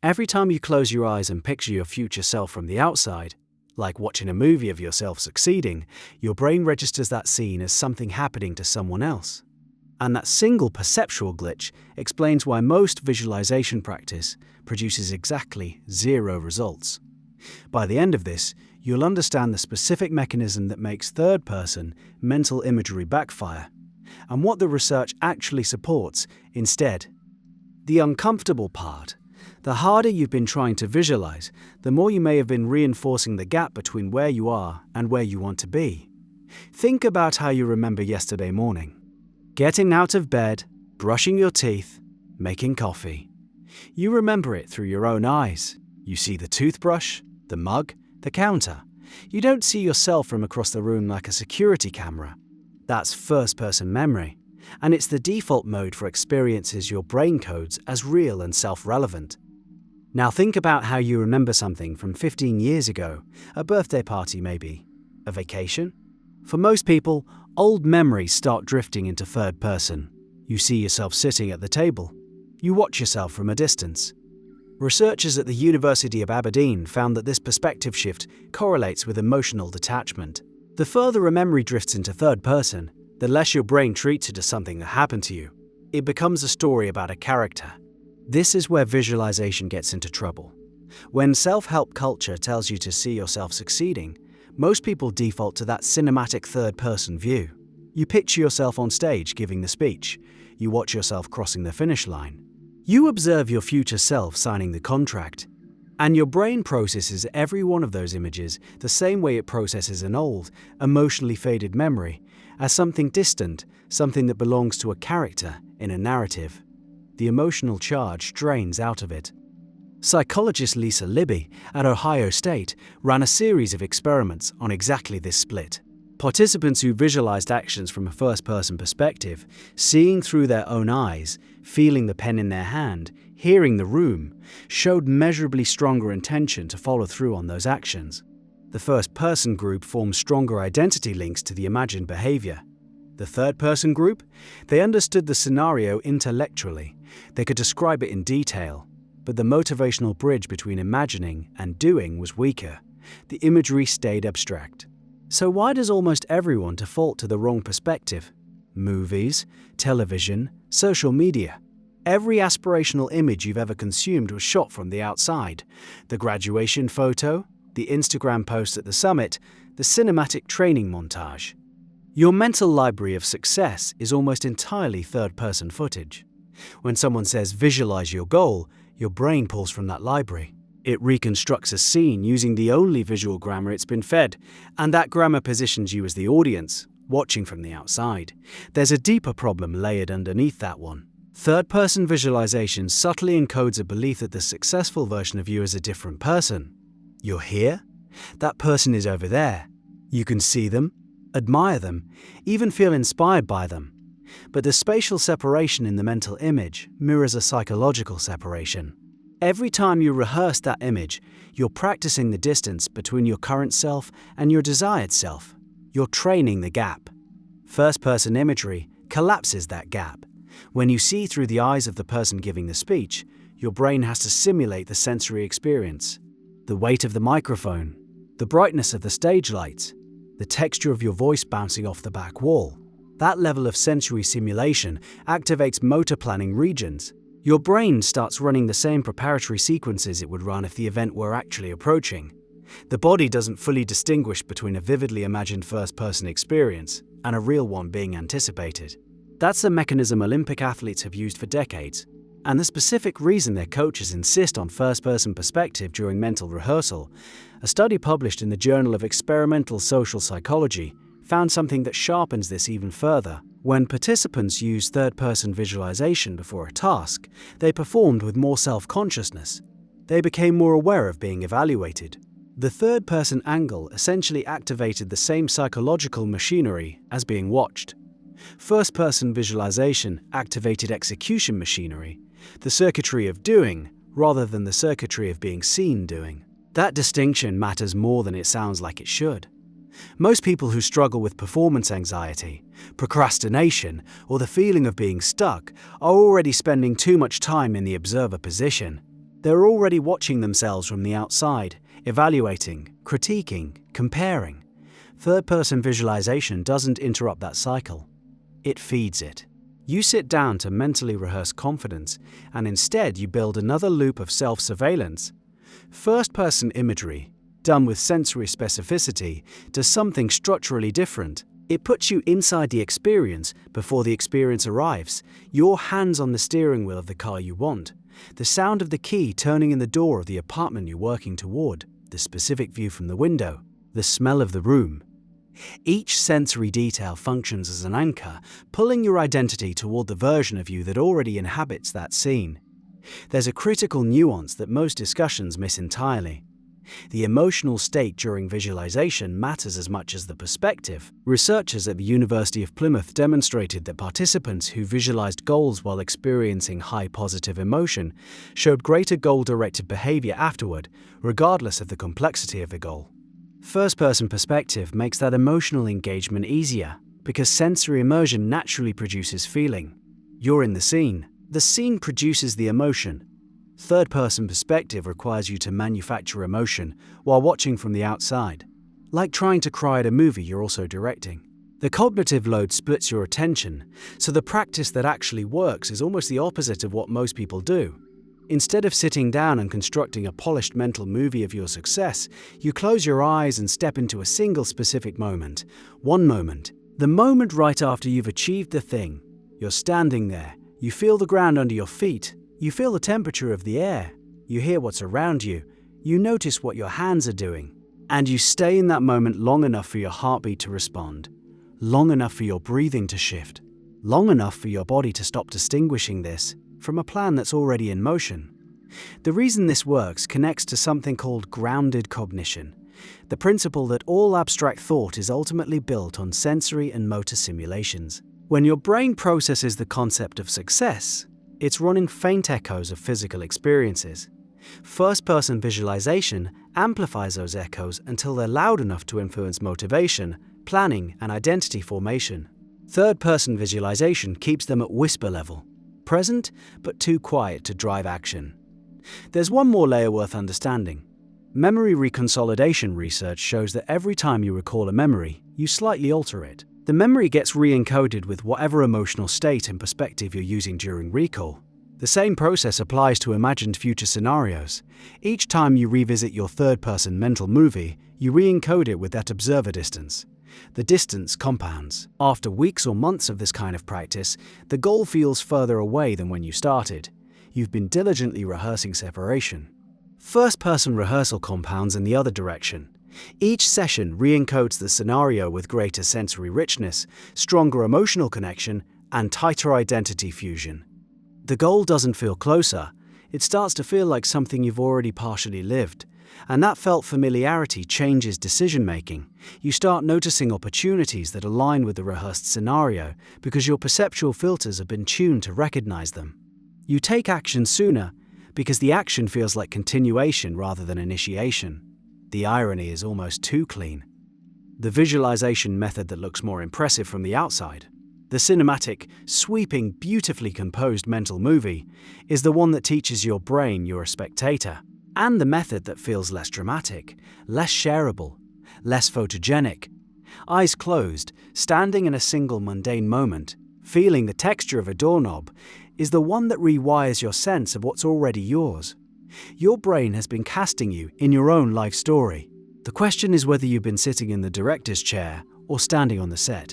Every time you close your eyes and picture your future self from the outside, like watching a movie of yourself succeeding, your brain registers that scene as something happening to someone else. And that single perceptual glitch explains why most visualization practice produces exactly 0 results. By the end of this, you'll understand the specific mechanism that makes third-person mental imagery backfire, and what the research actually supports instead. The uncomfortable part: the harder you've been trying to visualize, the more you may have been reinforcing the gap between where you are and where you want to be. Think about how you remember yesterday morning. Getting out of bed, brushing your teeth, making coffee. You remember it through your own eyes. You see the toothbrush, the mug, the counter. You don't see yourself from across the room like a security camera. That's first-person memory, and it's the default mode for experiences your brain codes as real and self-relevant. Now think about how you remember something from 15 years ago, a birthday party maybe, a vacation. For most people, old memories start drifting into third person. You see yourself sitting at the table. You watch yourself from a distance. Researchers at the University of Aberdeen found that this perspective shift correlates with emotional detachment. The further a memory drifts into third person, the less your brain treats it as something that happened to you. It becomes a story about a character. This is where visualization gets into trouble. When self-help culture tells you to see yourself succeeding, most people default to that cinematic third-person view. You picture yourself on stage giving the speech. You watch yourself crossing the finish line. You observe your future self signing the contract. And your brain processes every one of those images the same way it processes an old, emotionally faded memory, as something distant, something that belongs to a character in a narrative. The emotional charge drains out of it. Psychologist Lisa Libby at Ohio State ran a series of experiments on exactly this split. Participants who visualized actions from a first-person perspective, seeing through their own eyes, feeling the pen in their hand, hearing the room, showed measurably stronger intention to follow through on those actions. The first-person group formed stronger identity links to the imagined behavior. The third-person group? They understood the scenario intellectually. They could describe it in detail. But the motivational bridge between imagining and doing was weaker. The imagery stayed abstract. So why does almost everyone default to the wrong perspective? Movies, television, social media. Every aspirational image you've ever consumed was shot from the outside. The graduation photo, the Instagram post at the summit, the cinematic training montage. Your mental library of success is almost entirely third-person footage. When someone says visualize your goal, your brain pulls from that library. It reconstructs a scene using the only visual grammar it's been fed, and that grammar positions you as the audience, watching from the outside. There's a deeper problem layered underneath that one. Third-person visualization subtly encodes a belief that the successful version of you is a different person. You're here? That person is over there. You can see them, admire them, even feel inspired by them. But the spatial separation in the mental image mirrors a psychological separation. Every time you rehearse that image, you're practicing the distance between your current self and your desired self. You're training the gap. First-person imagery collapses that gap. When you see through the eyes of the person giving the speech, your brain has to simulate the sensory experience. The weight of the microphone, the brightness of the stage lights, the texture of your voice bouncing off the back wall. That level of sensory simulation activates motor planning regions. Your brain starts running the same preparatory sequences it would run if the event were actually approaching. The body doesn't fully distinguish between a vividly imagined first-person experience and a real one being anticipated. That's the mechanism Olympic athletes have used for decades, and the specific reason their coaches insist on first-person perspective during mental rehearsal. A study published in the Journal of Experimental Social Psychology found something that sharpens this even further. When participants used third-person visualization before a task, they performed with more self-consciousness. They became more aware of being evaluated. The third-person angle essentially activated the same psychological machinery as being watched. First-person visualization activated execution machinery, the circuitry of doing, rather than the circuitry of being seen doing. That distinction matters more than it sounds like it should. Most people who struggle with performance anxiety, procrastination, or the feeling of being stuck are already spending too much time in the observer position. They're already watching themselves from the outside, evaluating, critiquing, comparing. Third-person visualization doesn't interrupt that cycle. It feeds it. You sit down to mentally rehearse confidence, and instead you build another loop of self-surveillance. First-person imagery, done with sensory specificity, does something structurally different. It puts you inside the experience before the experience arrives. Your hands on the steering wheel of the car you want, the sound of the key turning in the door of the apartment you're working toward, the specific view from the window, the smell of the room. Each sensory detail functions as an anchor, pulling your identity toward the version of you that already inhabits that scene. There's a critical nuance that most discussions miss entirely. The emotional state during visualization matters as much as the perspective. Researchers at the University of Plymouth demonstrated that participants who visualized goals while experiencing high positive emotion showed greater goal-directed behavior afterward, regardless of the complexity of the goal. First-person perspective makes that emotional engagement easier, because sensory immersion naturally produces feeling. You're in the scene. The scene produces the emotion. Third-person perspective requires you to manufacture emotion while watching from the outside. Like trying to cry at a movie you're also directing. The cognitive load splits your attention, so the practice that actually works is almost the opposite of what most people do. Instead of sitting down and constructing a polished mental movie of your success, you close your eyes and step into a single specific moment. One moment. The moment right after you've achieved the thing. You're standing there. You feel the ground under your feet. You feel the temperature of the air. You hear what's around you. You notice what your hands are doing. And you stay in that moment long enough for your heartbeat to respond. Long enough for your breathing to shift. Long enough for your body to stop distinguishing this from a plan that's already in motion. The reason this works connects to something called grounded cognition, the principle that all abstract thought is ultimately built on sensory and motor simulations. When your brain processes the concept of success, it's running faint echoes of physical experiences. First-person visualization amplifies those echoes until they're loud enough to influence motivation, planning, and identity formation. Third-person visualization keeps them at whisper level, present but too quiet to drive action. There's one more layer worth understanding. Memory reconsolidation research shows that every time you recall a memory, you slightly alter it. The memory gets re-encoded with whatever emotional state and perspective you're using during recall. The same process applies to imagined future scenarios. Each time you revisit your third-person mental movie, you re-encode it with that observer distance. The distance compounds. After weeks or months of this kind of practice, the goal feels further away than when you started. You've been diligently rehearsing separation. First-person rehearsal compounds in the other direction. Each session re-encodes the scenario with greater sensory richness, stronger emotional connection, and tighter identity fusion. The goal doesn't feel closer. It starts to feel like something you've already partially lived. And that felt familiarity changes decision-making. You start noticing opportunities that align with the rehearsed scenario because your perceptual filters have been tuned to recognize them. You take action sooner because the action feels like continuation rather than initiation. The irony is almost too clean. The visualization method that looks more impressive from the outside, the cinematic, sweeping, beautifully composed mental movie, is the one that teaches your brain you're a spectator. And the method that feels less dramatic, less shareable, less photogenic. Eyes closed, standing in a single mundane moment, feeling the texture of a doorknob, is the one that rewires your sense of what's already yours. Your brain has been casting you in your own life story. The question is whether you've been sitting in the director's chair or standing on the set.